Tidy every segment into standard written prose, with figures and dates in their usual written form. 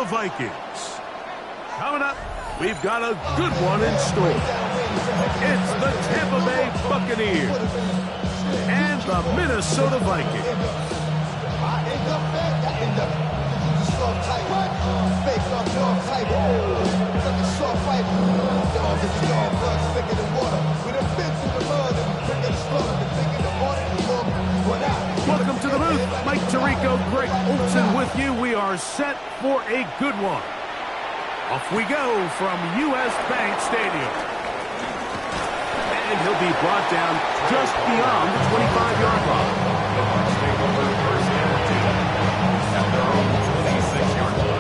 the Vikings. Coming up, we've got a good one in store. It's the Tampa Bay Buccaneers and the Minnesota Vikings. Welcome to the booth. Mike Tirico, Greg Olson with you. We are set for a good one. Off we go from U.S. Bank Stadium. And he'll be brought down just beyond the 25-yard line. The Bucs take over first and 10 at their own 26-yard line.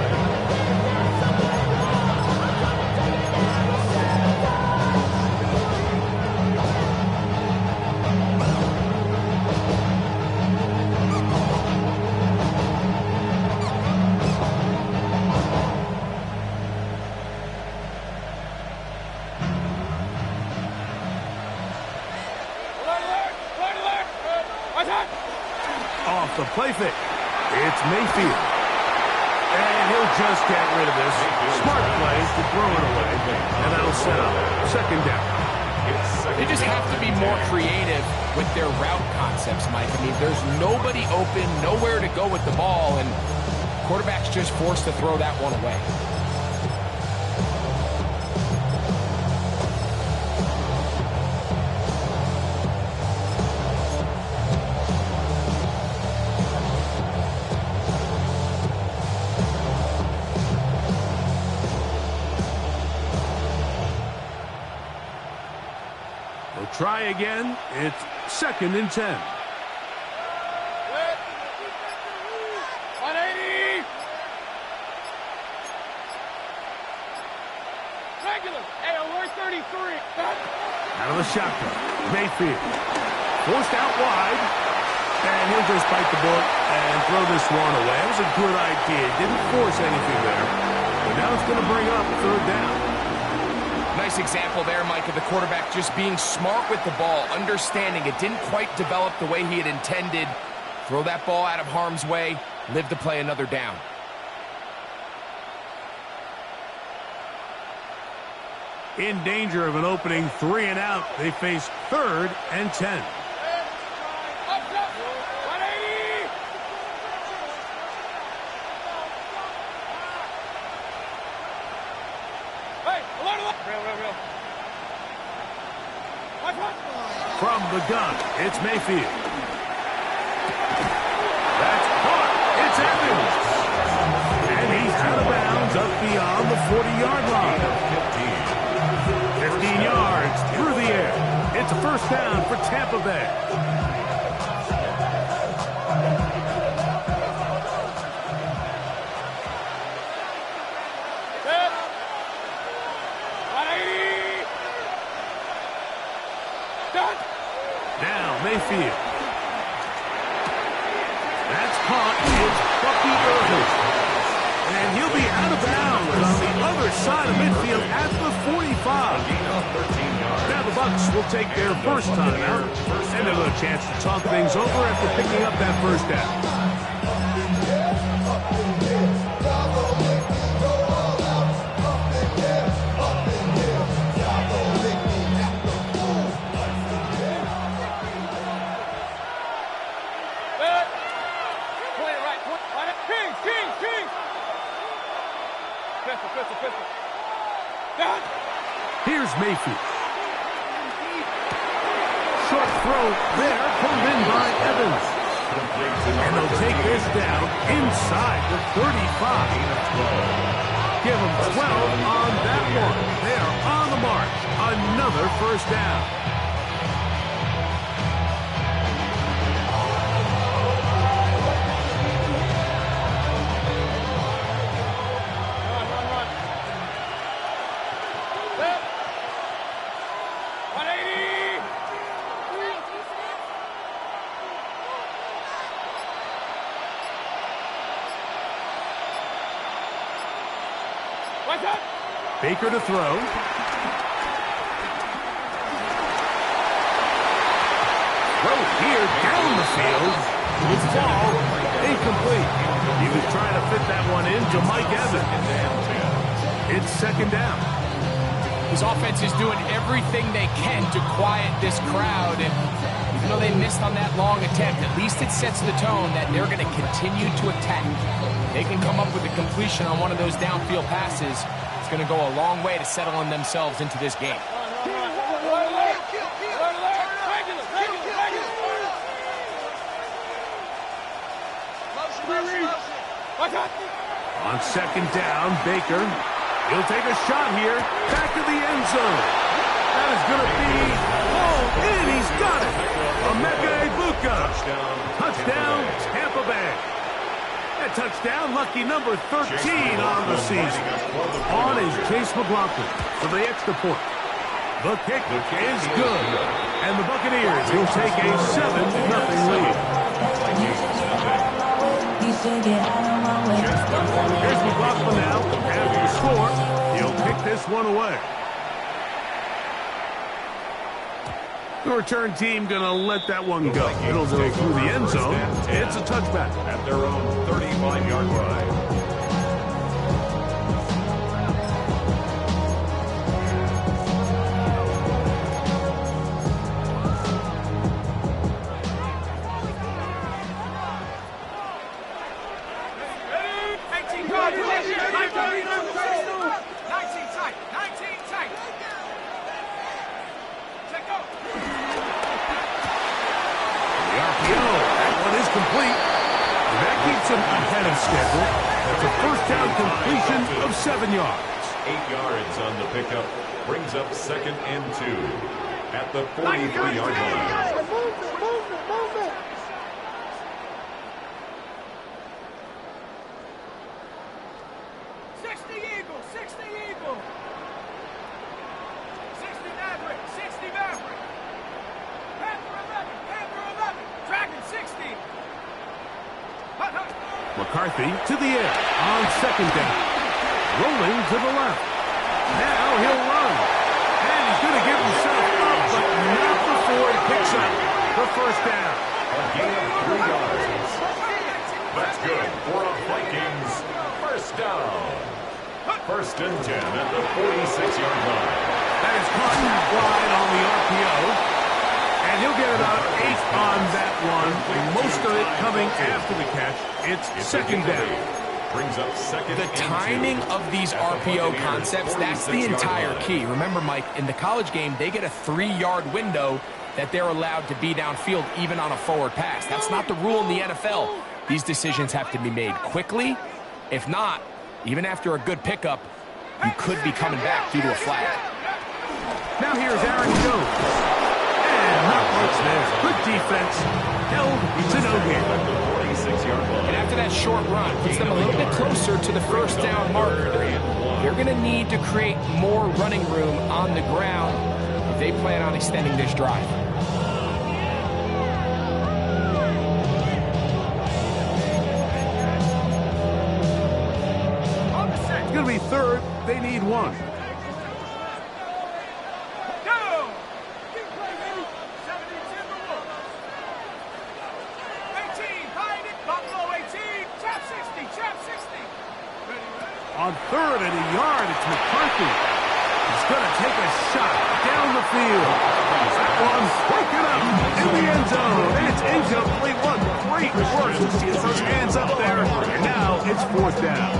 Off the play fake. It's Mayfield. And he'll just get rid of this. Smart play to throw it away. And that'll set up second down. They just have to be more creative with their route concepts, Mike. I mean, there's nobody open, nowhere to go with the ball, and quarterback's just forced to throw that one away. Try again. It's second and 10. 180. Regular. Hey, alert 33. Out of the shotgun. Mayfield. Forced out wide. And he'll just bite the bullet and throw this one away. It was a good idea. Didn't force anything there. But now it's going to bring up third down. Nice example there, Mike, of the quarterback just being smart with the ball, understanding it didn't quite develop the way he had intended. Throw that ball out of harm's way, live to play another down. In danger of an opening 3 and out, they face third and 10. From the gun, it's Mayfield. That's caught. It's Evans. And he's out of bounds up beyond the 40-yard line. 15 yards through the air. It's a first down for Tampa Bay. Now Mayfield. That's caught. It's Bucky Irving. And he'll be out of bounds on the other side of midfield at the 45. Now the Bucs will take their first time out. And they'll have a chance to talk things over after picking up that first down. Here's Mayfield. Short throw there, pulled in by Evans. And they'll take this down inside the 35. Give them 12 on that one. They are on the march. Another first down. Baker to throw. Throw here down the field. It's ball Incomplete. He was trying to fit that one into Mike Evans. It's second down. His offense is doing everything they can to quiet this crowd, and even though they missed on that long attempt, at least it sets the tone that they're going to continue to attack. They can come up with a completion on one of those downfield passes. It's going to go a long way to settling themselves into this game. On second down, Baker. He'll take a shot here. Back to the end zone. That is going to be hauled in. He's got it. Emeka Egbuka. Touchdown, Tampa Bay. That touchdown, lucky number 13 on the season. On is Chase McLaughlin for the extra point. The kick is good. And the Buccaneers will take a 7-0 lead. Here's McLaughlin now. Has the score. He'll kick this one away. The return team going to let that one go. It'll go through the end zone. It's a touchback. At their own 35-yard line. Ahead of schedule. That's a first down completion of 7 yards. 8 yards on the pickup. Brings up 2nd and 2 at the 43-yard line. McCarthy to the air on second down. Rolling to the left. Now he'll run. And he's going to give himself up, but not before he picks up the first down. A gain of 3 yards. That's good for a Vikings first down. 1st and 10 at the 46-yard line. That is caught wide on the RPO. And he'll get about 8 on that one. Most of it coming after the catch. It's second down. Brings up 2nd. The timing of these RPO concepts, that's the entire key. Remember, Mike, in the college game, they get a 3-yard window that they're allowed to be downfield even on a forward pass. That's not the rule in the NFL. These decisions have to be made quickly. If not, even after a good pickup, you could be coming back due to a flag. Now here's Aaron Jones. Not much there. Good defense. Held to no gain. And after that short run, puts them a little bit closer to the first down marker. They're going to need to create more running room on the ground if they plan on extending this drive. It's going to be 3rd. They need 1. On 3rd and a yard, it's McCarthy. He's going to take a shot down the field. That one's broken up in the end zone. And it's incomplete. One great work to see his hands up there. And now it's 4th down.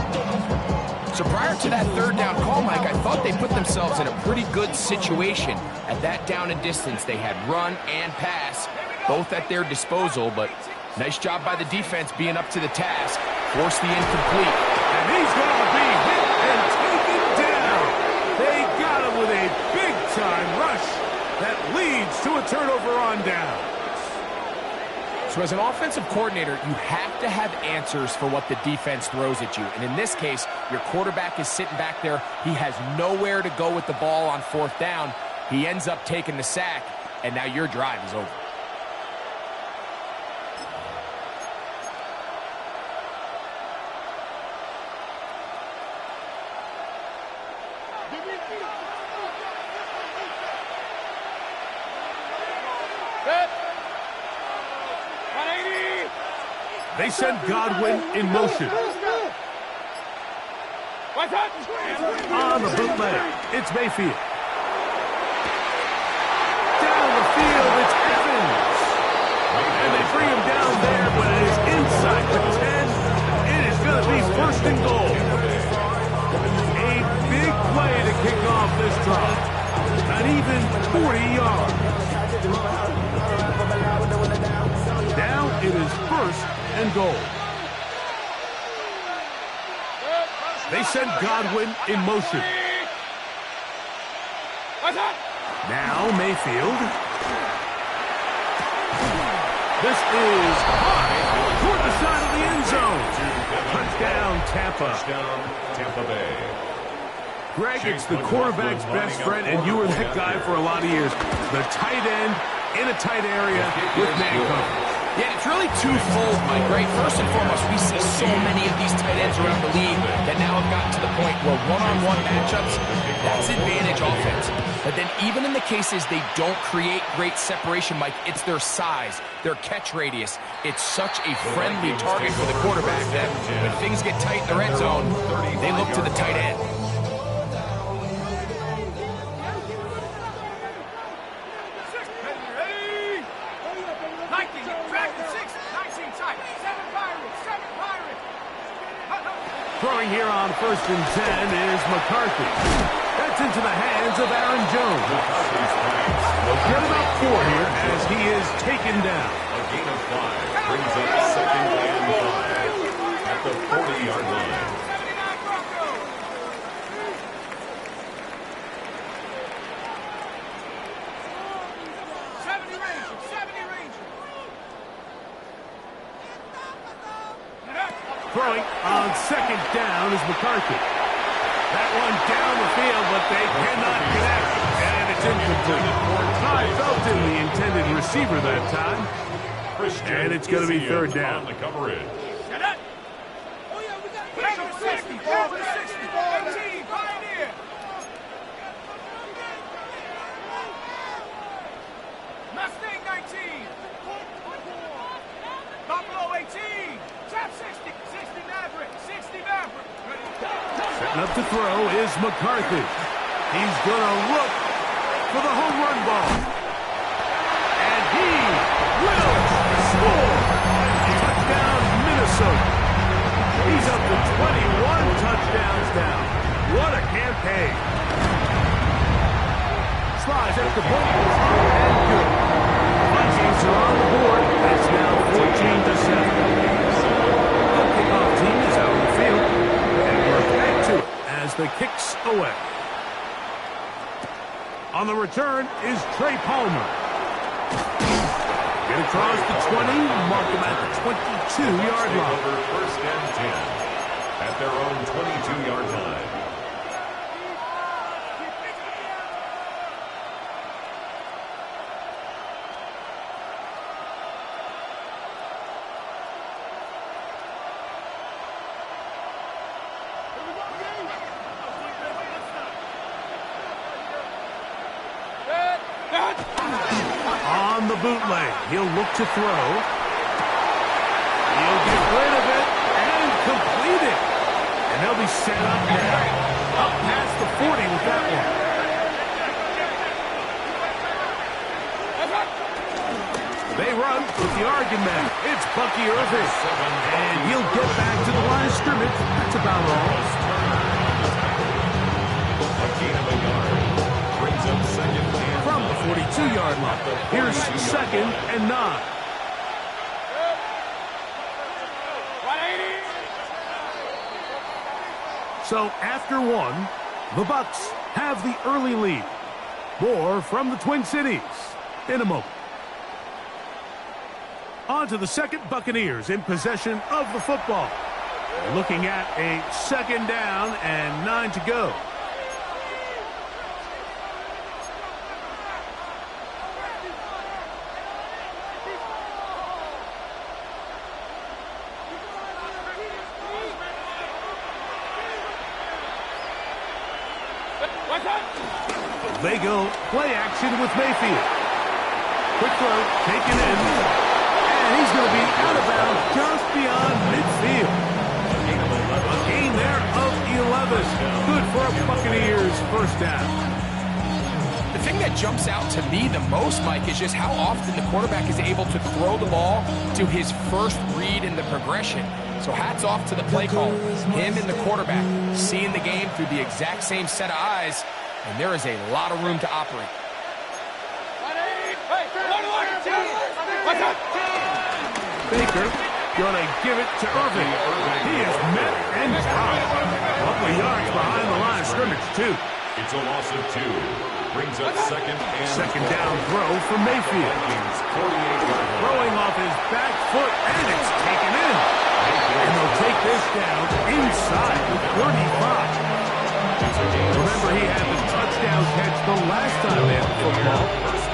So prior to that 3rd down call, Mike, I thought they put themselves in a pretty good situation. At that down and distance, they had run and pass, both at their disposal. But nice job by the defense being up to the task. Force the incomplete. And he's going to be hit and taken down. They got him with a big-time rush that leads to a turnover on down. So as an offensive coordinator, you have to have answers for what the defense throws at you. And in this case, your quarterback is sitting back there. He has nowhere to go with the ball on 4th down. He ends up taking the sack, and now your drive is over. They send Godwin in motion. On the bootleg, it's Mayfield. Down the field, it's Evans. And they bring him down there, but it is inside the 10. It is going to be first and goal. A big play to kick off this drive. Not even 40 yards. Now it is first and goal. They send Godwin in motion. Now Mayfield. This is high toward the side of the end zone. Touchdown, Tampa. Touchdown, Tampa Bay. Greg, it's the quarterback's best friend, and you were that guy for a lot of years. The tight end in a tight area with man coverage. Yeah, it's really twofold, Mike, right? First and foremost, we see so many of these tight ends around the league that now have gotten to the point where one-on-one matchups, that's advantage offense. But then even in the cases they don't create great separation, Mike, it's their size, their catch radius. It's such a friendly target for the quarterback that when things get tight in the red zone, they look to the tight end. Throwing here on first and 10 is McCarthy. That's into the hands of Aaron Jones. They'll get about 4 here as he is taken down. A gain of 5 brings up second and 5 at the 40-yard line. Throwing on second down is McCarthy. That one down the field, but they cannot connect, and it's incomplete. I felt in the intended receiver that time, and it's going to be third down. The coverage. Mustang 19. Buffalo 18. Trap 60. 60 Maverick. 60 Maverick. Setting up to throw is McCarthy. He's going to look for the home run ball. And he will score. Touchdown, Minnesota. He's up to 21 touchdowns now. What a campaign. Slides at the point is up and good. Vikings are on the board. It's now 14-7. The kickoff team is out on the field. And we're back to it as the kicks away. On the return is Trey Palmer. Get across the 20, mark him at the 22-yard line. Over first and 10 at their own 22-yard line. On the bootleg, he'll look to throw. He'll get rid of it and complete it. And they'll be set up now. Up past the 40 with that one. They run with the argument. It's Bucky Irving. And he'll get back to the line of scrimmage. That's about all. A gain of a yard brings up second and From the 42-yard line. Here's second and 9. So after one, the Bucs have the early lead. More from the Twin Cities in a moment. On to the second, Buccaneers in possession of the football. Looking at a second down and 9 to go. They go play action with Mayfield. Quick throw, taken in. And he's going to be out of bounds just beyond midfield. A gain there of 11. Good for a Buccaneers first down. The thing that jumps out to me the most, Mike, is just how often the quarterback is able to throw the ball to his first read in the progression. So hats off to the play call. Him and the quarterback seeing the game through the exact same set of eyes, and there is a lot of room to operate. Baker going to give it to Irving. He is met and tied. A couple of yards behind the line of scrimmage, too. It's a loss of 2. Brings up second down throw for Mayfield. Throwing off his back foot, and it's taken in. And they'll take this down inside the 35. Remember, he had the touchdown catch the last time they had the football.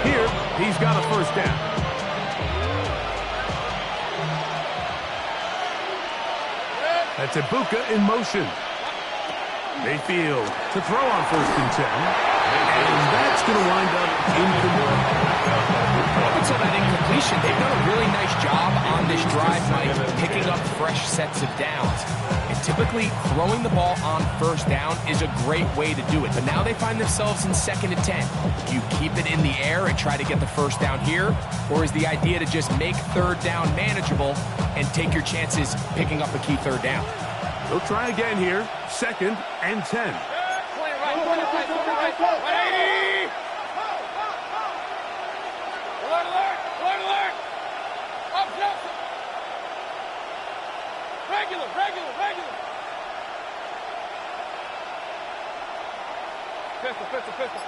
Here, he's got a first down. That's Ibuka in motion. Mayfield to throw on 1st and 10. And that's going to wind up incomplete. Up until that incompletion, they've done a really nice job on this drive, Mike, picking up fresh sets of downs. And typically, throwing the ball on 1st down is a great way to do it. But now they find themselves in 2nd and 10. Do you keep it in the air and try to get the 1st down here? Or is the idea to just make 3rd down manageable and take your chances picking up a key 3rd down? They'll try again here. 2nd and 10. Pistol.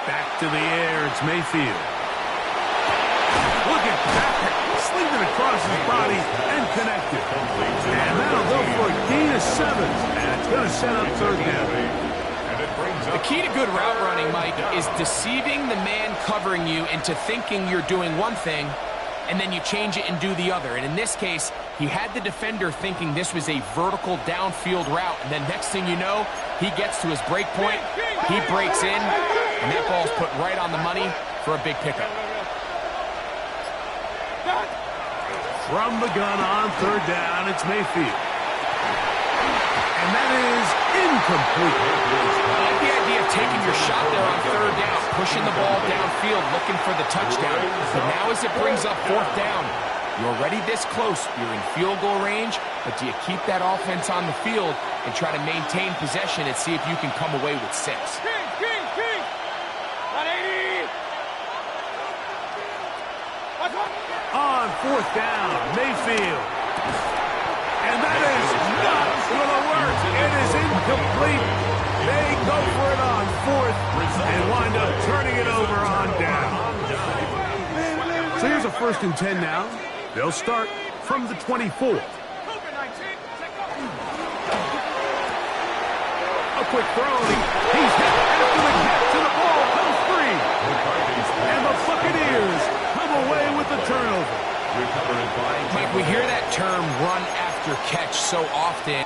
Back to the air, it's Mayfield. Look at that. Slinging it across his body and connected. And that'll go for a gain of 7. And it's going to set up 3rd down. The key to good route running, Mike, is deceiving the man covering you into thinking you're doing one thing, and then you change it and do the other. And in this case, he had the defender thinking this was a vertical downfield route. And then next thing you know, he gets to his break point, he breaks in, and that ball's put right on the money for a big pickup. From the gun on 3rd down, it's Mayfield. And that is incomplete. I like the idea of taking your shot there on 3rd down, pushing the ball downfield, looking for the touchdown. But now as it brings up 4th down, you're already this close. You're in field goal range, but do you keep that offense on the field and try to maintain possession and see if you can come away with 6? On 4th down, Mayfield. And that is not going to work. It is incomplete. They go for it on 4th and wind up turning it over on down. So here's a 1st and 10 now. They'll start from the 24th. A quick throw. He's hit after the catch, and the ball comes free. And the Buccaneers come away with the turnover. Mike, we hear that term run after catch so often.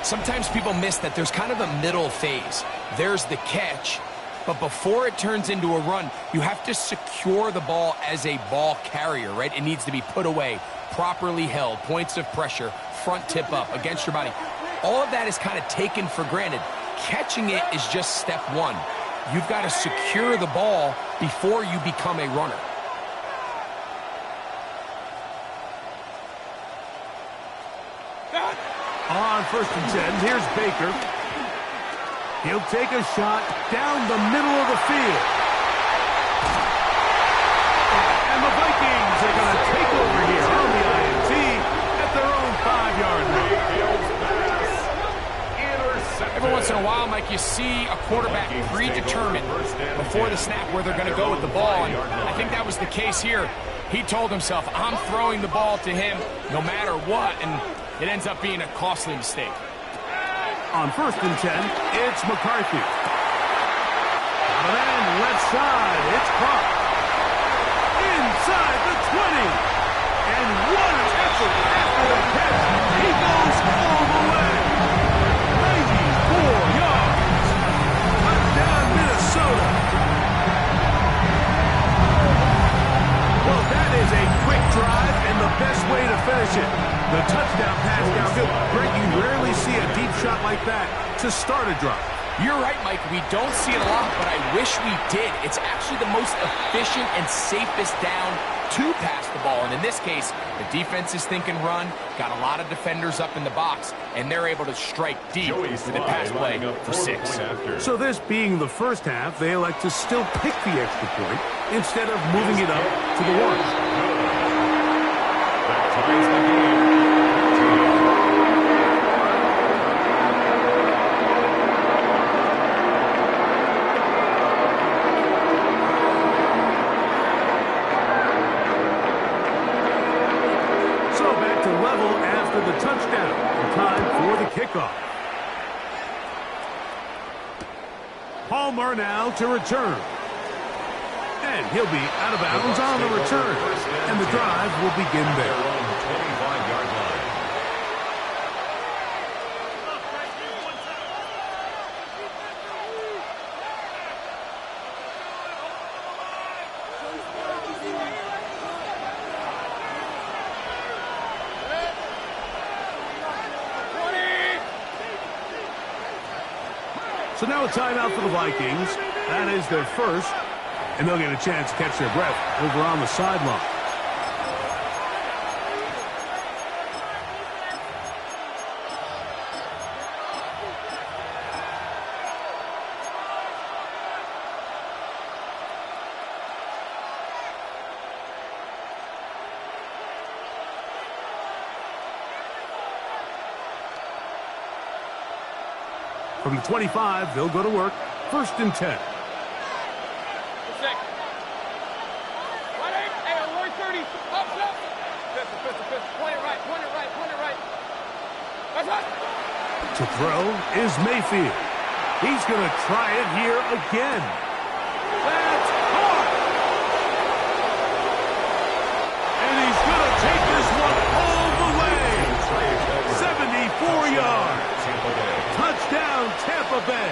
Sometimes people miss that there's kind of a middle phase. There's the catch, but before it turns into a run, you have to secure the ball as a ball carrier, right? It needs to be put away, properly held, points of pressure, front tip up against your body. All of that is kind of taken for granted. Catching it is just step 1. You've got to secure the ball before you become a runner. On 1st and 10, here's Baker. He'll take a shot down the middle of the field. And the Vikings are going to take over here on the INT at their own 5-yard line. Every once in a while, Mike, you see a quarterback predetermined before the snap where they're going to go with the ball, and I think that was the case here. He told himself, I'm throwing the ball to him no matter what, and it ends up being a costly mistake. On 1st and 10, it's McCarthy. Out of end, left side, it's caught. Inside the 20. And what an effort after the catch. He goes The touchdown pass downfield. Greg, you rarely see a deep shot like that to start a drive. You're right, Mike. We don't see it a lot, but I wish we did. It's actually the most efficient and safest down to pass the ball. And in this case, the defense is thinking run, got a lot of defenders up in the box, and they're able to strike deep with the pass play for 6. So this being the first half, they elect to still pick the extra point instead of moving it up to the 1. That ties the game. The touchdown in time for the kickoff. Palmer now to return. And he'll be out of bounds on the return. And the drive will begin there. So now a timeout for the Vikings. That is their first. And they'll get a chance to catch their breath over on the sideline. From the 25, they'll go to work. 1st and 10. To throw is Mayfield. He's going to try it here again. That's caught. And he's going to take this one all the way. 74 yards. Touchdown, Tampa Bay.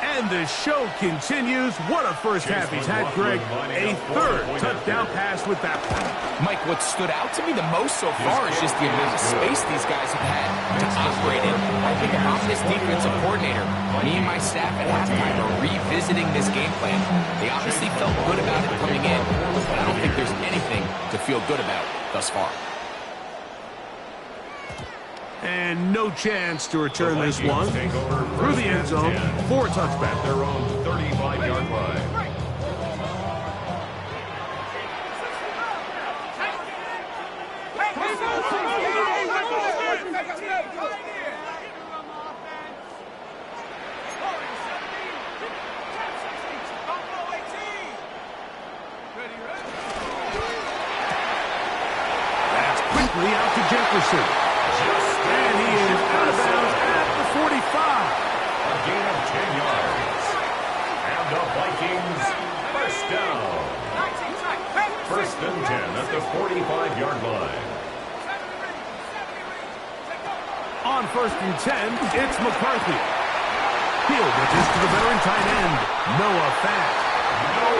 And the show continues. What a first half he's had, Greg. A 3rd touchdown pass with that one. Mike, what stood out to me the most so far is just the amount of space these guys have had to operate in. I think if I'm this defensive coordinator, me and my staff at halftime are revisiting this game plan. They obviously felt good about it coming in, but I don't think there's anything to feel good about thus far. And no chance to return this one through the end zone for a touchback. Their own 35-yard line. That's quickly out to Jefferson. And he is out of bounds at the 45. A gain of 10 yards. And the Vikings, 1st down. 1st and 10 at the 45-yard line. On 1st and 10, it's McCarthy. Field pitches to the veteran tight end, Noah Fant.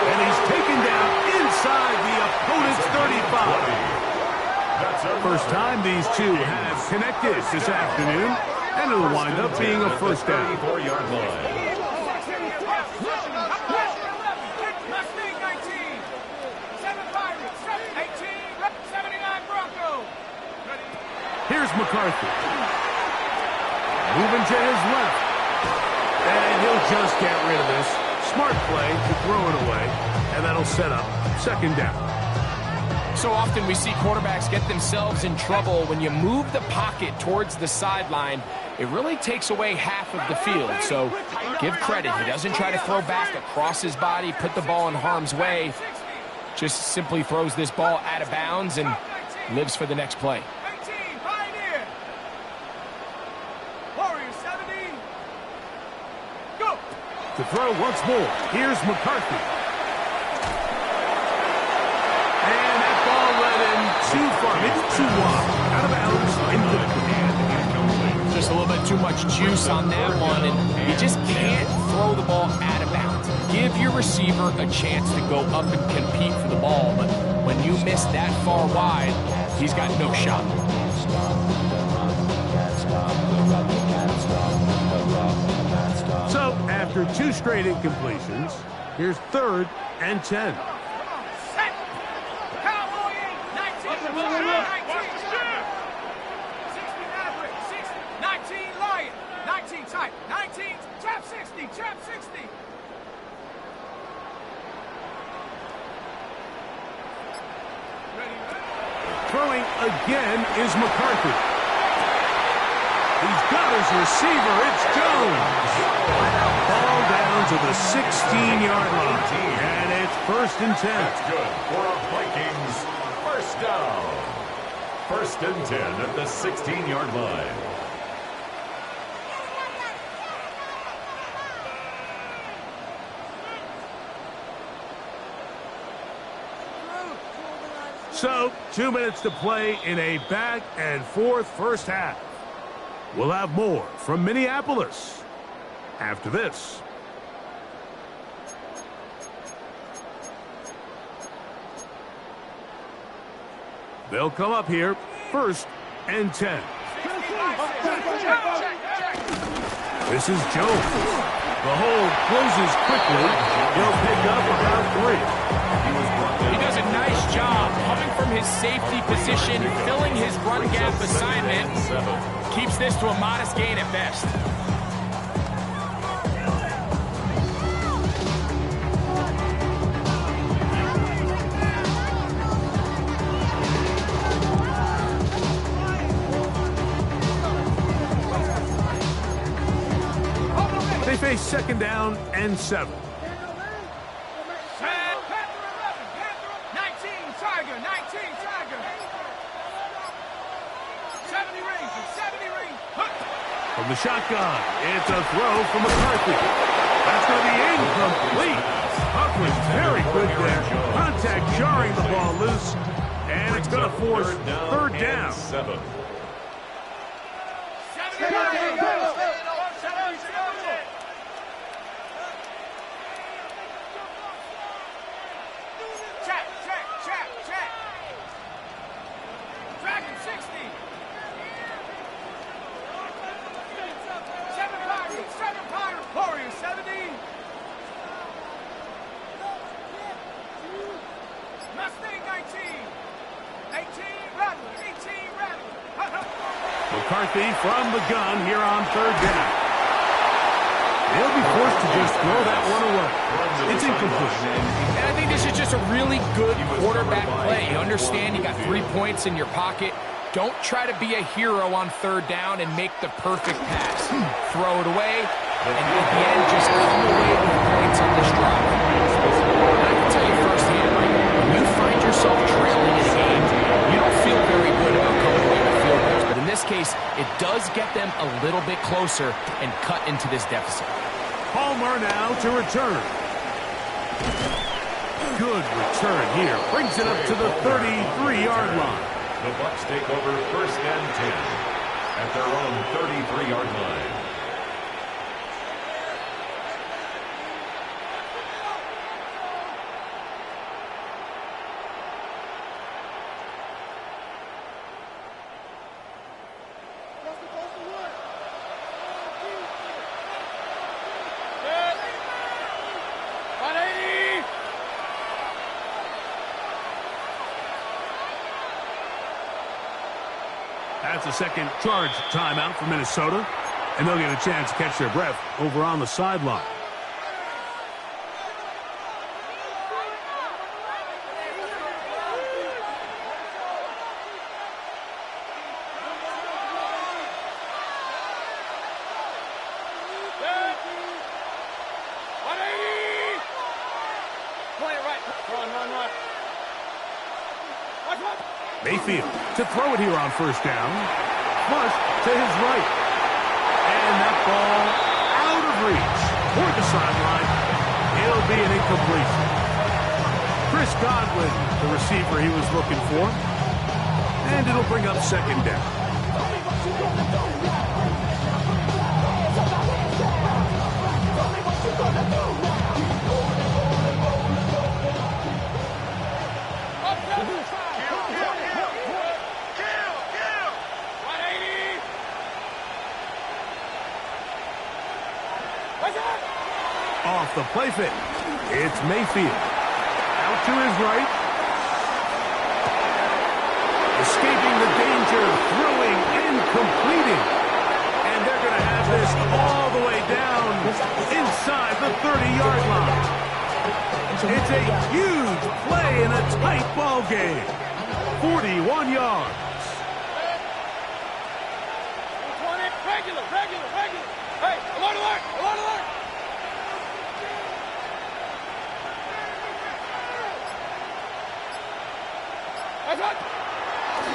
And he's taken down inside the opponent's 35. First time these two have connected this afternoon, and it'll wind up being a 1st down. 34-yard line. Here's McCarthy. Moving to his left. And he'll just get rid of this. Smart play to throw it away, and that'll set up 2nd down. So often we see quarterbacks get themselves in trouble when you move the pocket towards the sideline. It really takes away half of the field. So give credit. He doesn't try to throw back across his body, put the ball in harm's way. Just simply throws this ball out of bounds and lives for the next play. To throw once more, here's McCarthy. And that ball led in too far, maybe too wide. Out of bounds, incomplete. Just a little bit too much juice on that one, and you just can't throw the ball out of bounds. give your receiver a chance to go up and compete for the ball. But when you miss that far wide, he's got no shot. So, after 2 straight incompletions, here's 3rd and 10. Set. Cowboy 19. 60 Maverick. 19 Lion. 19 tight. 19 trap 60. Trap 60. Throwing again is McCarthy. He's got his receiver. It's Jones. Ball down to the 16-yard line. And it's 1st and 10. That's good for a Vikings first down. 1st and 10 at the 16-yard line. So, 2 minutes to play in a back-and-forth first half. We'll have more from Minneapolis after this. They'll come up here, 1st and 10. This is Jones. The hold closes quickly. He'll pick up about 3. He does a nice job coming from his safety position, filling his run gap assignment. Keeps this to a modest gain at best. They face 2nd down and 7. From the shotgun, it's a throw from McCarthy. That's going to be incomplete. Huck was very good there. Contact jarring the ball loose, and it's going to force 3rd down. 7. Check. Dragon 60. 7 Pirates. Warriors 70. Mustang 19. 18 Rattler. McCarthy from the gun here on 3rd down. They'll be forced to just throw that one away. It's incomplete. And I think this is just a really good quarterback play. You understand you got 3 points in your pocket. Don't try to be a hero on 3rd down and make the perfect pass. Throw it away, and at the end, just come away with points on this drive. And I can tell you firsthand, Mike, when you find yourself trailing in a game, you don't feel very good about coming away with field goals. But in this case, it does get them a little bit closer and cut into this deficit. Palmer now to return. Good return here. Brings it up to the 33-yard line. The Bucs take over 1st and 10 at their own 33-yard line. That's a second charge timeout for Minnesota, and they'll get a chance to catch their breath over on the sideline. Mayfield to throw it here on 1st down. Flush to his right. And that ball out of reach toward the sideline. It'll be an incompletion. Chris Godwin, the receiver he was looking for. And it'll bring up 2nd down. Off the play fake. It's Mayfield. Out to his right. Escaping the danger, throwing and completing. And they're going to have this all the way down inside the 30-yard line. It's a huge play in a tight ball game. 41 yards. Regular. Hey, alert.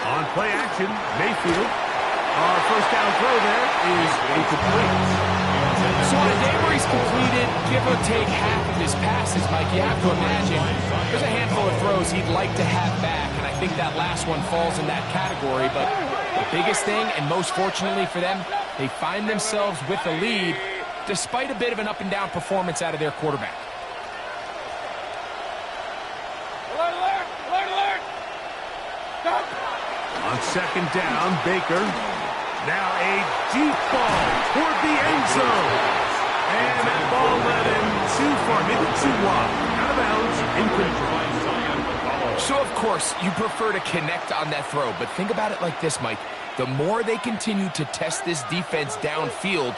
On play action, Mayfield. Our first down throw there is incomplete. So on a day where he's completed, give or take half of his passes, Mike, you have to imagine there's a handful of throws he'd like to have back, and I think that last one falls in that category. But the biggest thing, and most fortunately for them, they find themselves with the lead despite a bit of an up-and-down performance out of their quarterback. Alert! On second down, Baker. Now a deep ball toward the end zone. And that ball led him too far, maybe too wide. Out of bounds, incomplete. So, of course, you prefer to connect on that throw, but think about it like this, Mike. The more they continue to test this defense downfield,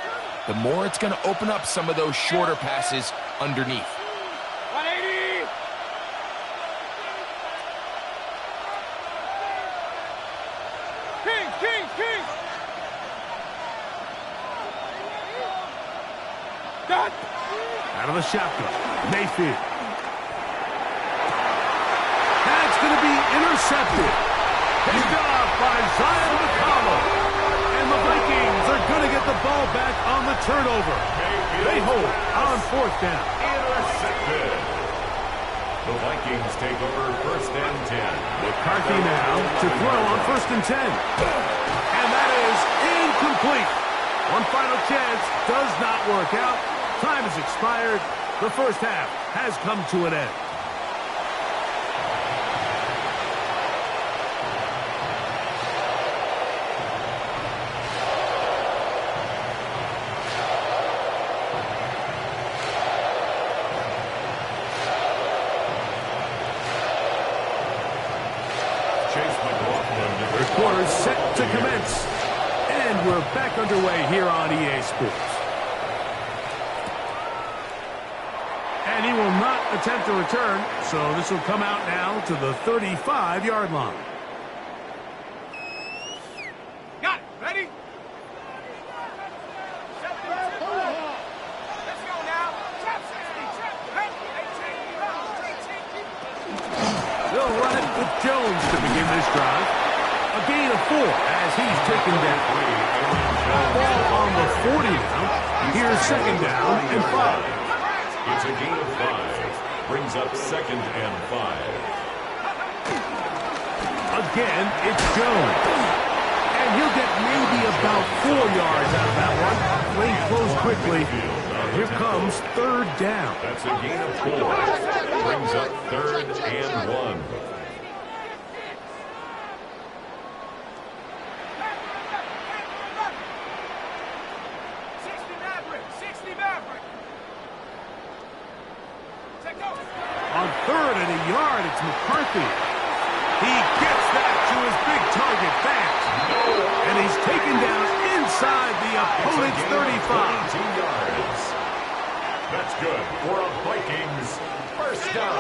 the more it's going to open up some of those shorter passes underneath. 180! King! Done! Out of the shotgun, Mayfield. That's going to be intercepted. Picked off by Zion McCollum. And the Vikings are going to get the ball back on the turnover. They hold on fourth down. Intercepted. The Vikings take over first and 10. McCarthy now to throw on first and 10. And that is incomplete. One final chance does not work out. Time has expired. The first half has come to an end. Quarters set to commence. And we're back underway here on EA Sports. And he will not attempt a return, so this will come out now to the 35-yard line. Got it. Ready? Let's go now. Trap 60. Trap 18. They'll run it with Jones to begin this drive. A gain of 4 as he's taken down. Ball on the 40 now. Here's second down and 5. It's a gain of 5. Brings up second and 5. Again, it's Jones. And he'll get maybe about 4 yards out of that one. Play close quickly. And here comes third down. That's a gain of 4. Brings up third and 1. On third and a yard, it's McCarthy. He gets that to his big target fast. And he's taken down inside the opponent's 35. 2 yards. That's good for a Vikings first down.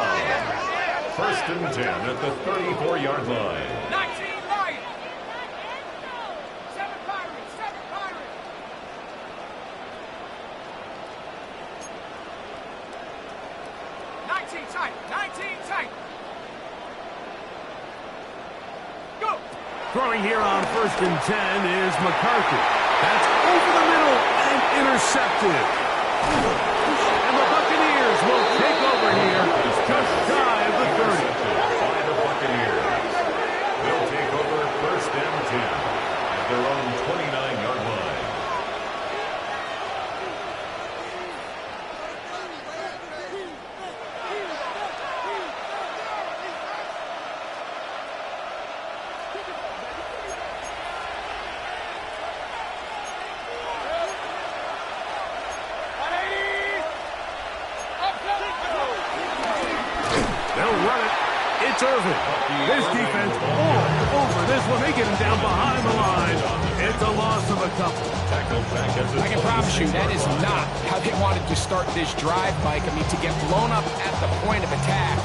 First and 10 at the 34-yard line. 19 Lions. 7 Pirates. 7 Pirates. 19 tight. 19 tight. Go. Throwing here on first and 10 is McCarthy. That's over the middle and intercepted. And the Buccaneers will take over here just shy of the 30. By the Buccaneers. They'll take over first and 10 at their own 29-yard line. serving. This defense all over this one. They get him down behind the line. It's a loss of a couple. I can promise you that is not how they wanted to start this drive, Mike. I mean, to get blown up at the point of attack,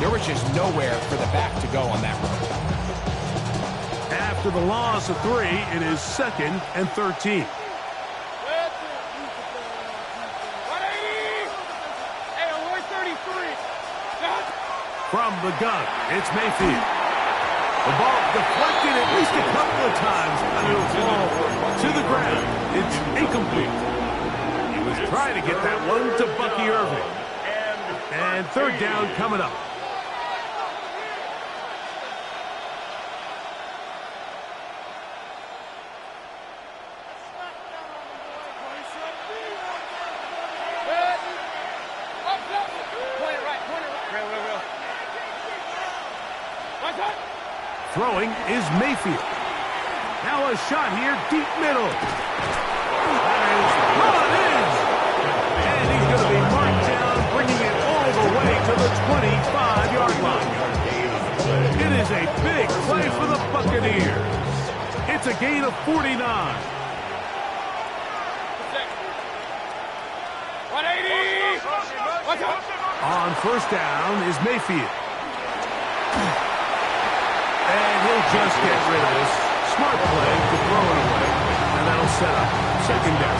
there was just nowhere for the back to go on that run. After the loss of 3, it is 2nd and 13. From the gun, it's Mayfield. The ball deflected at least a couple of times, but it'll fall to the ground. It's incomplete. He was trying to get that one to Bucky Irving. And 3rd down coming up. Throwing is Mayfield. Now a shot here, deep middle. That is brought in. And he's going to be marked down, bringing it all the way to the 25-yard line. It is a big play for the Buccaneers. It's a gain of 49. 180. On 1st down is Mayfield. And he'll just get rid of this. Smart play to throw it away. And that'll set up 2nd down.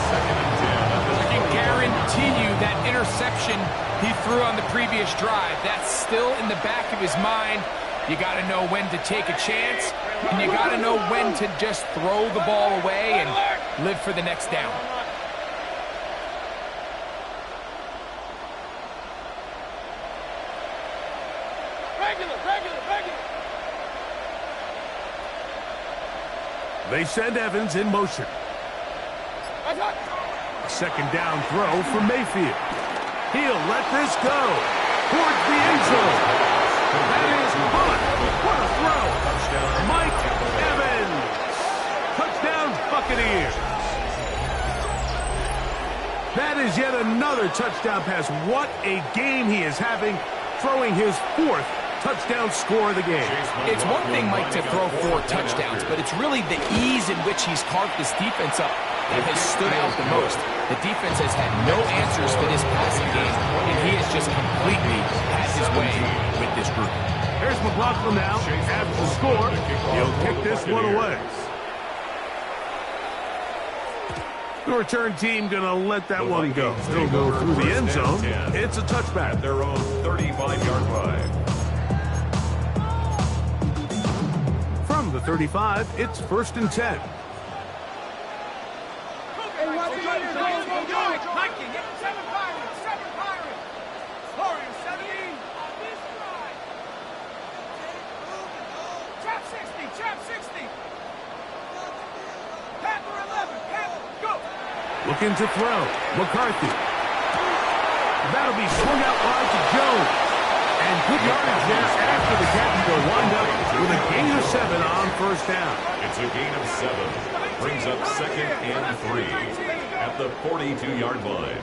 I can guarantee you that interception he threw on the previous drive, that's still in the back of his mind. You got to know when to take a chance, and you got to know when to just throw the ball away and live for the next down. They send Evans in motion. A 2nd down throw for Mayfield. He'll let this go towards the end zone. That is caught. What a throw. Mike Evans. Touchdown Buccaneers. That is yet another touchdown pass. What a game he is having, throwing his 4th touchdown score of the game. It's one thing, Mike, to throw 4 touchdowns, but it's really the ease in which he's carved this defense up that has stood out the most. The defense has had no answers for this passing game, and he has just completely had his way with this group. Here's McLaughlin now. After the score, he'll kick this one away. The return team going to let that one go. They'll go through the end zone. It's a touchback. At their own 35-yard line. From the 35, it's 1st and 10. Looking to throw. McCarthy. That'll be swung out wide to Jones. And good yardage there after the catch. They'll wind up with a gain of 7 on 1st down. It's a gain of 7. Brings up 2nd and 3 at the 42-yard line.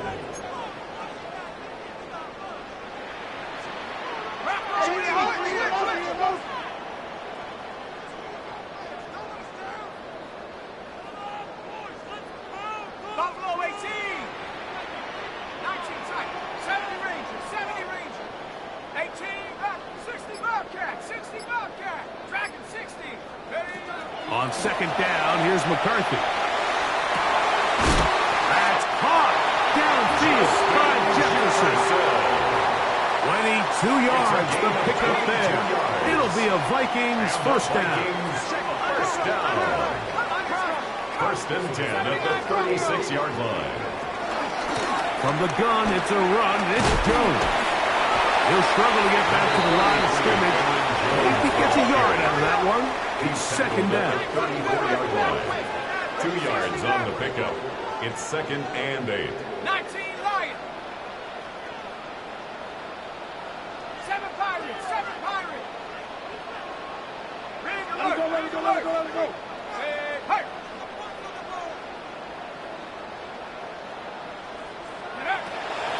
Buffalo 18. 19 tight. 70 Ranger. 70 Ranger. 18 back. 60 Bobcat. 60 Bobcat. Dragon 60. On 2nd down, here's McCarthy. That's caught downfield by Jefferson. 22 yards, the pickup there. It'll be a Vikings 1st down. First down. 1st and 10 at the 36-yard line. From the gun, it's a run. It's Jones. He'll struggle to get back to the line of scrimmage. If he gets a yard out of that one, he's 2nd down. 34-yard line. 2 yards on the pickup. It's 2nd and 8. 19 Lion. 7 Pirates. 7 Pirates. Ring alert. Let it go, let it go, let it go. Say, hey.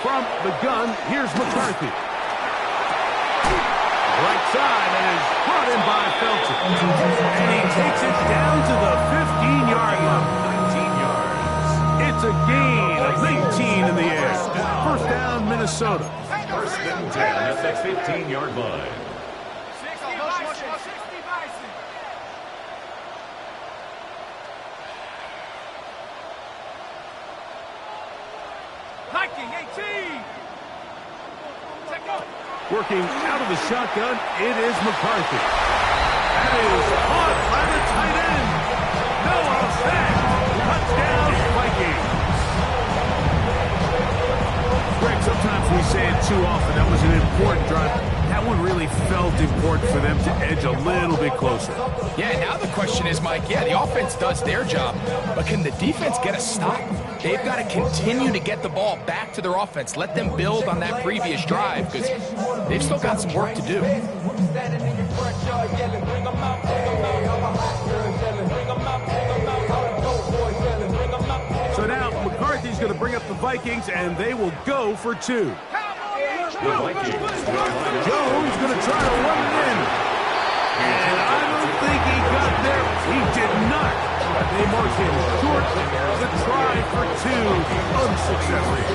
From the gun, here's McCarthy. Right inside and is brought in by Felton. And he takes it down to the 15-yard line. 19 yards. It's a gain of 19 in the air. First down, Minnesota. First and 10 at the 15-yard line. 60 Bison, 60 Bison. Viking 18. Take off. Working out of the shotgun, it is McCarthy. That is caught by the tight end. Noah Fant. Touchdown, Vikings. Greg, sometimes we say it too often. That was an important drive. That one really felt important for them to edge a little bit closer. Yeah, now the question is, Mike, yeah, the offense does their job, but can the defense get a stop? They've got to continue to get the ball back to their offense. Let them build on that previous drive because they've still got some work to do. So now McCarthy's going to bring up the Vikings, and they will go for two. The Vikings will line up. Jones going to try to run it in. And I don't think he got there. He did not. They mark him short. The try for two. Unsuccessful.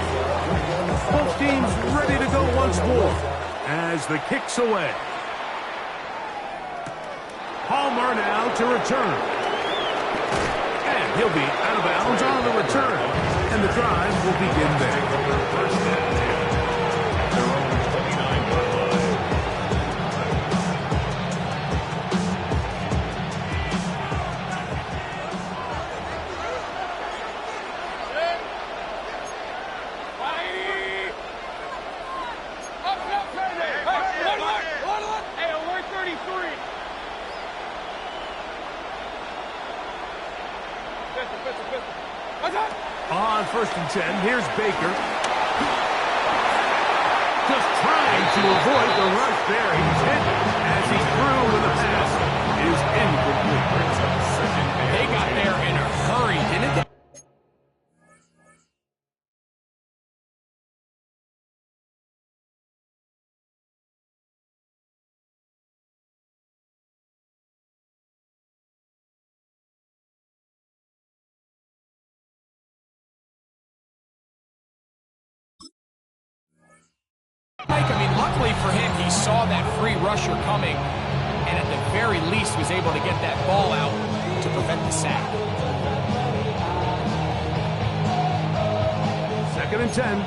Both teams ready to go once more as the kick's away. Palmer now to return. And he'll be out of bounds on the return. And the drive will begin there. First and 10. Their own 29-yard line. Hey, alert 33. What's up? On first and 10, here's Baker. Just trying to avoid the rush there. He's hit as he's through with the pass is incomplete. They got there in a hurry, didn't they? Mike, I mean, luckily for him, he saw that free rusher coming, and at the very least was able to get that ball out to prevent the sack. Second and 10.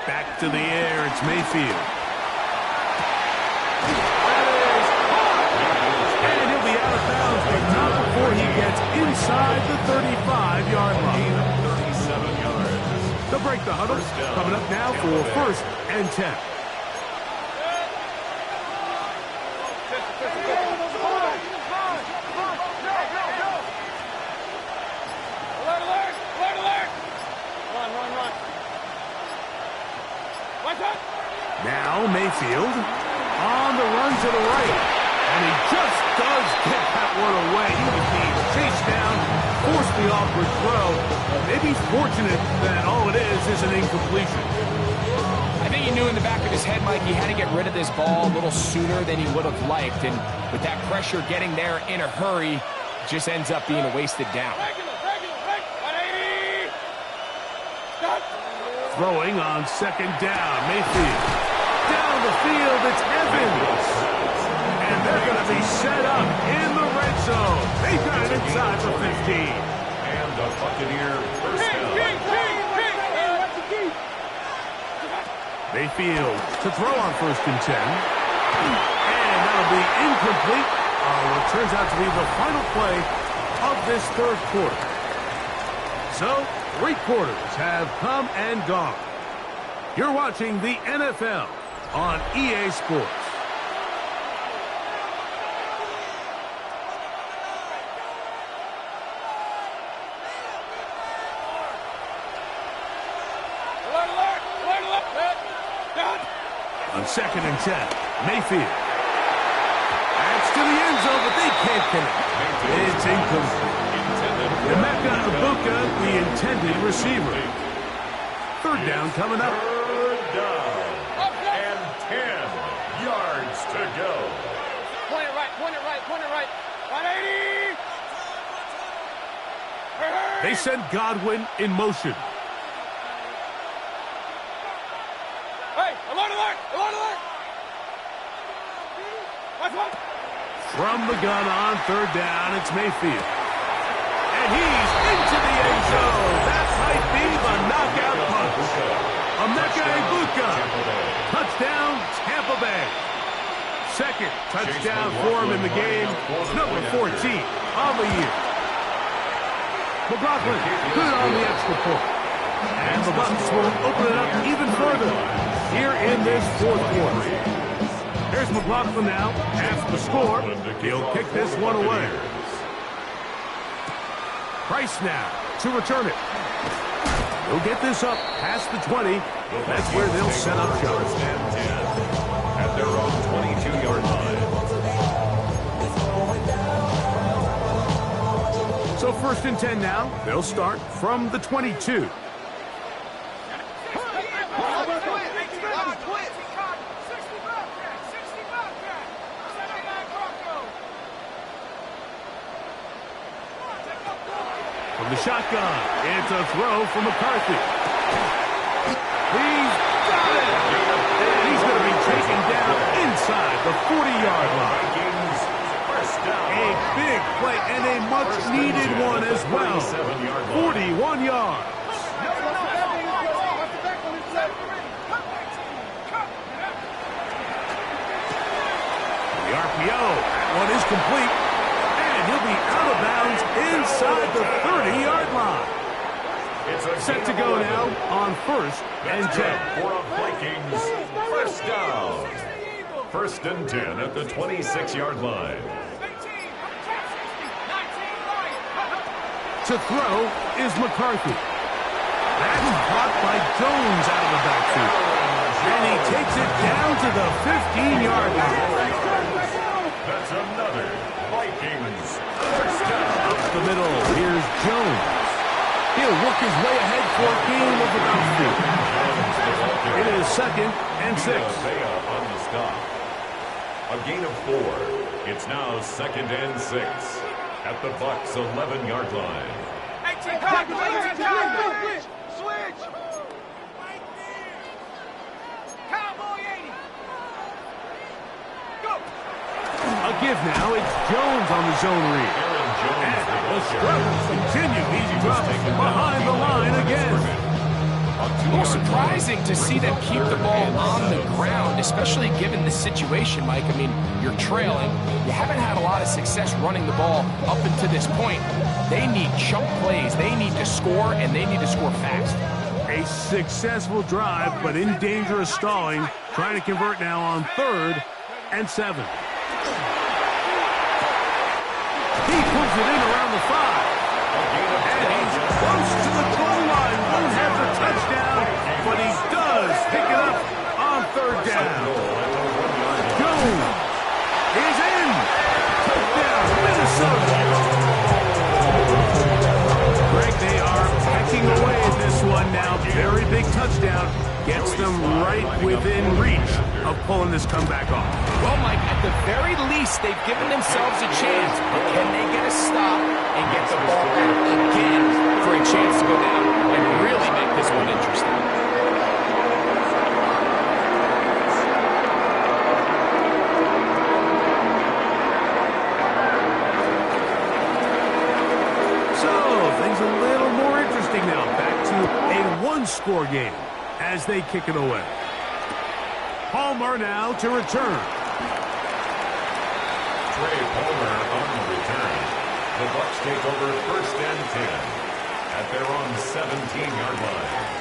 Back to the air, it's Mayfield. And he'll be out of bounds, but not before he gets inside the 35-yard line. 37 yards. They'll break the huddle. Coming up now for first and 10. Now Mayfield on the run to the right. And he just does get that one away. He was being chased down, forced the awkward throw. Maybe he's fortunate that all it is an incompletion. I think he knew in the back of his head, Mike, he had to get rid of this ball a little sooner than he would have liked. And with that pressure getting there in a hurry, just ends up being a wasted down. Throwing on second down. Mayfield. Down the field, it's Evans. And they're going to be set up in the red zone. They got it inside the 15. And the Buccaneer first down. Mayfield to throw on first and 10. And that'll be incomplete on what turns out to be the final play of this third quarter. So, 3 quarters have come and gone. You're watching the NFL on EA Sports. 2nd and 10. Mayfield. That's to the end zone, but they can't connect. It's incomplete. Emeka Ibuka, the intended receiver. 3rd down coming up. 3rd down. And 10 yards to go. Point it right, point it right, point it right. 180! They send Godwin in motion. Hey, alert, alert, alert, alert! Watch one. From the gun on 3rd down, it's Mayfield. And he's into the end zone. That might be the knockout punch. Emeka Ibuka. Touchdown, Tampa Bay. 2nd touchdown for him in the game. Number 14 on the year. McLaughlin good on the extra point. And the Bucs will open it up even further here in this 4th quarter. Here's McLaughlin now. Half the score. He'll kick this one away. Price now to return it. He'll get this up past the 20. That's where they'll set up shop. At their own 22-yard line. So 1st and 10 now. They'll start from the 22. From the shotgun, it's a throw from McCarthy. He's got it! And he's going to be taken down inside the 40-yard line. A big play and a much-needed one as well. 41 yards. The RPO, that one is complete. And he'll be out of bounds inside the 30-yard line. Set to go now on 1st and 10. For a Vikings 1st down. 1st and 10 at the 26-yard line. To throw is McCarthy. That's caught by Jones out of the backfield. And he takes it down to the 15-yard line. That's another Vikings 1st down. Up the middle, here's Jones. He'll work his way ahead for a gain of about 2. It is 2nd and 6. On the stop. A gain of 4. It's now 2nd and 6 at the Bucs 11-yard line. 18, switch! Switch! Cowboy 80! Go! A give now, it's Jones on the zone read. And the struggles continue. He's dropped behind the line again. A little surprising to see them keep the ball on the ground, especially given the situation, Mike. I mean, you're trailing. You haven't had a lot of success running the ball up until this point. They need chunk plays. They need to score, and they need to score fast. A successful drive, but in danger of stalling. Trying to convert now on 3rd and 7. He pulls it in around the 5. And he's close to the goal line. Won't have the touchdown, but he does pick it up on 3rd down. Jones is in. Touchdown, Minnesota. Greg, they are packing away at this one now. Very big touchdown. Gets them right within reach of pulling this comeback off. Well, Mike, at the very least, they've given themselves a chance. But can they get a stop and get the ball back again for a chance to go down and really make this one interesting? So, things a little more interesting now. Back to a one-score game as they kick it away. Palmer now to return. Trey Palmer on the return. The Bucs take over 1st and 10 at their own 17-yard line.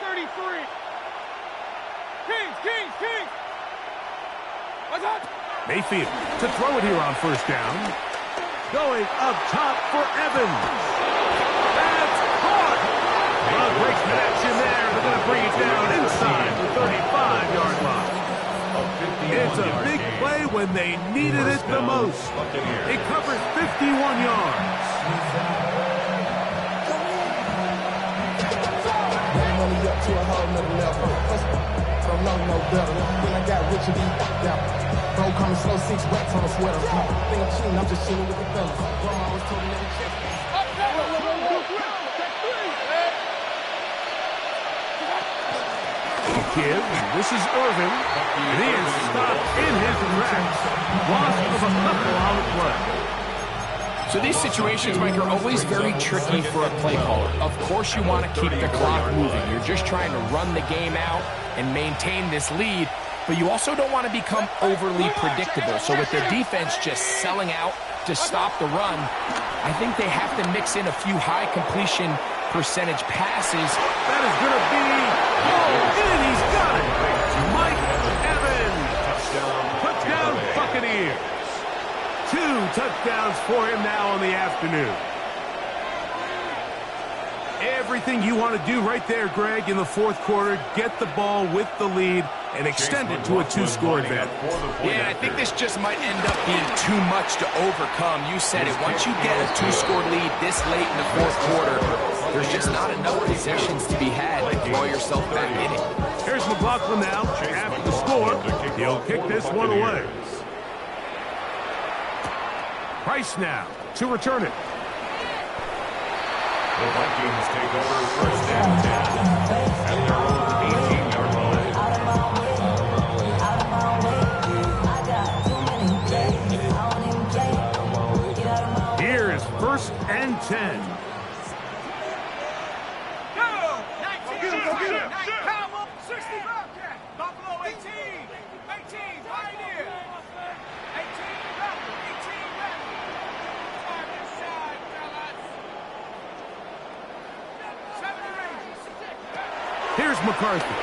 33. Kings. What's up? Mayfield to throw it here on first down. Going up top for Evans. That's caught. A great connection there. They're going to bring it down inside the 35-yard line. It's a big play when they needed it the most. It covers 51 yards. Up to a whole nother level. Don't know no better. When I got rich and be out. Bro coming slow, 6 racks on a sweater. Think I'm cheating, I'm just chilling with the fellas. Grandma always told me never check. Give. This is Irvin. And he is stopped in his tracks. Loss of a couple on the play. So these situations, Mike, are always very tricky for a play caller. Of course you want to keep the clock moving. You're just trying to run the game out and maintain this lead, but you also don't want to become overly predictable. So with the defense just selling out to stop the run, I think they have to mix in a few high completion percentage passes. That is going to be... Oh, and he's got it! Mike Evans! Touchdown Buccaneers! 2 touchdowns for him now on the afternoon. Everything you want to do right there, Greg, in the fourth quarter. Get the ball with the lead and extend it to a 2-score advantage. Yeah, I think this just might end up being too much to overcome. You said it. Once you get a 2-score lead this late in the fourth quarter, there's just not enough possessions to be had to throw yourself back in it. Here's McLaughlin now. After the score, he'll kick this one away. Price now to return it. The Vikings take over first and 10 at their own 18-yard line. Here is first and 10. Go! 19, 60 Bobcat. Buffalo 18. 18, Pioneer. 18, Raptor. 18, Raptor. On this side, fellas. 70 Rangers. Here's McCarthy.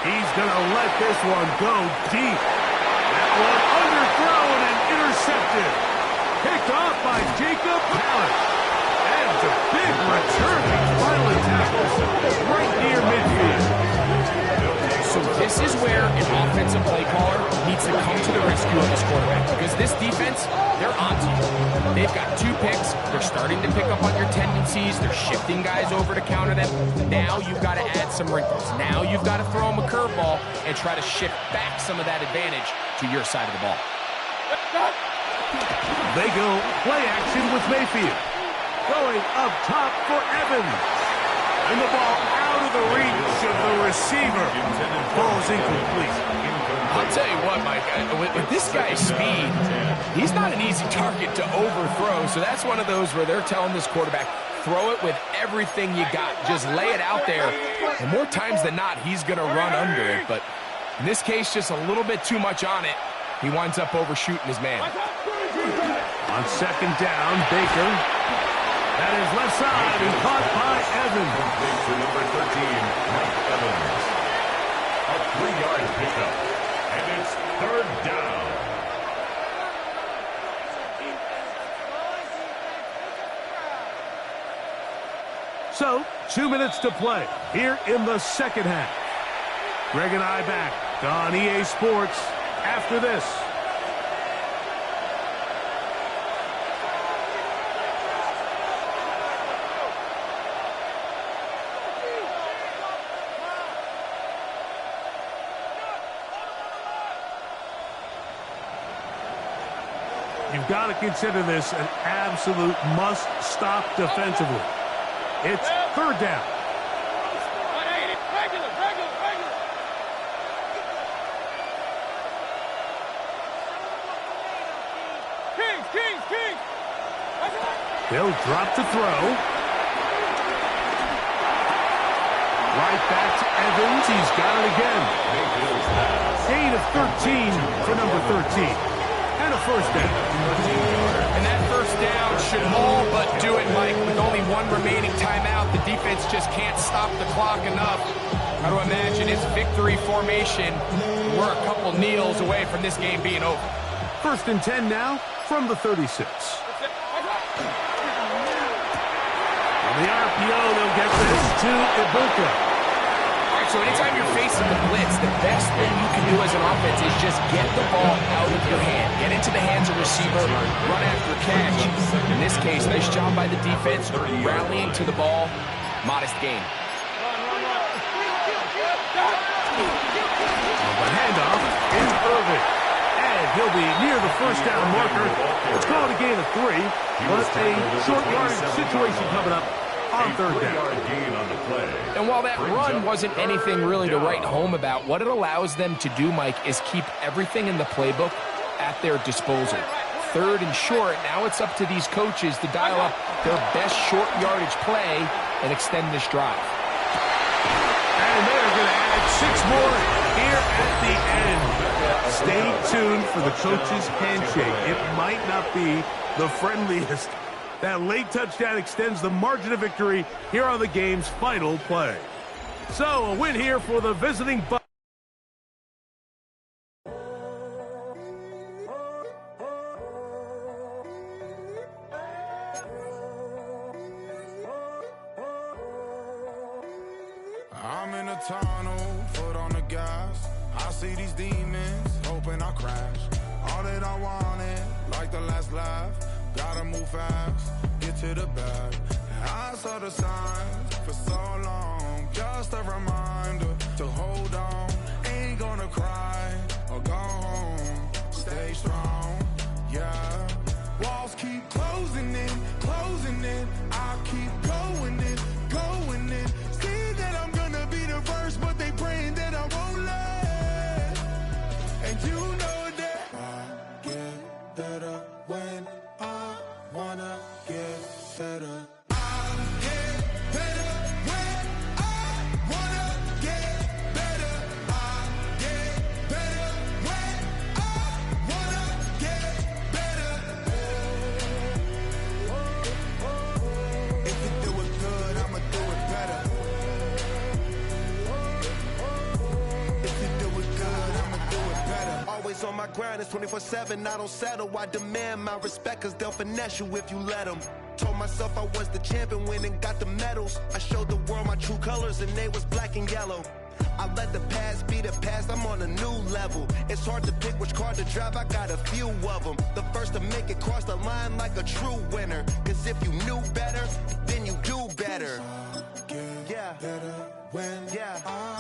He's going to let this one go deep. That one underthrown and intercepted. Picked off by Jacob Pallet. And a big return. Finally tackles right near midfield. So this is where an offensive play caller needs to come to the rescue of this quarterback, because this defense, they're onto you. They've got 2 picks. They're starting to pick up on your tendencies. They're shifting guys over to counter them. Now you've got to add some wrinkles. Now you've got to throw them a curveball and try to shift back some of that advantage to your side of the ball. They go play action with Mayfield. Going up top for Evans. And the ball out of the reach of the receiver. Ball's incomplete. I'll tell you what, Mike, with this guy's speed, he's not an easy target to overthrow. So that's one of those where they're telling this quarterback, throw it with everything you got. Just lay it out there. And more times than not, he's going to run under it. But in this case, just a little bit too much on it. He winds up overshooting his man. On second down, Baker. That is left side and caught by Evans. To number 13, Mike Evans. A 3-yard pickup. And it's third down. So, 2 minutes to play here in the second half. Greg and I back on EA Sports after this. You've got to consider this an absolute must-stop defensively. It's third down. Kings. He'll drop to throw. Right back to Evans. He's got it again. Gain of 13 for number 13. And a first down. And that first down should all but do it, Mike. With only one remaining timeout, the defense just can't stop the clock enough. Got to imagine his victory formation. We're a couple kneels away from this game being over. 1st and 10 now from the 36. On the RPO, they'll get this to Ibuka. All right, so anytime you're facing the blitz, the best thing you can do as an offense is just get the ball out of your hand. Get into the hands of receiver, run after catch. In this case, nice job by the defense, rallying to the ball. Modest gain. The handoff is Irving. And he'll be near the 1st down marker. Let's call it a gain of 3. But a short yardage situation coming up on 3rd down. And while that run wasn't anything really to write home about, what it allows them to do, Mike, is keep everything in the playbook at their disposal. 3rd and short, now it's up to these coaches to dial up their best short yardage play and extend this drive. And they're going to add 6 more here at the end. Stay tuned for the coach's handshake. It might not be the friendliest. That late touchdown extends the margin of victory here on the game's final play. So, a win here for the visiting Bucs. I'm in a tunnel, foot on the gas. I see these demons, hoping I crash. All that I wanted, like the last laugh. Gotta move fast, get to the bag. I saw the signs for so long. Just a reminder to hold on. Ain't gonna cry or go home. Stay strong, yeah. Walls keep closing in, closing in. I keep going in, going in. See that I'm gonna be the first, but they praying that I won't let. And you know that I get better when I wanna get better. I get better when I wanna get better. I get better when I wanna get better. If you do it good, I'ma do it better. If you do it good, I'ma do it better. Always on my grind, it's 24/7, I don't settle. I demand my respect, cause they'll finesse you if you let them. Told myself I was the champion, win and got the medals. I showed the world my true colors and they was black and yellow. I let the past be the past, I'm on a new level. It's hard to pick which car to drive, I got a few of them. The first to make it cross the line like a true winner. Cause if you knew better, then you do better. Yeah. Better when I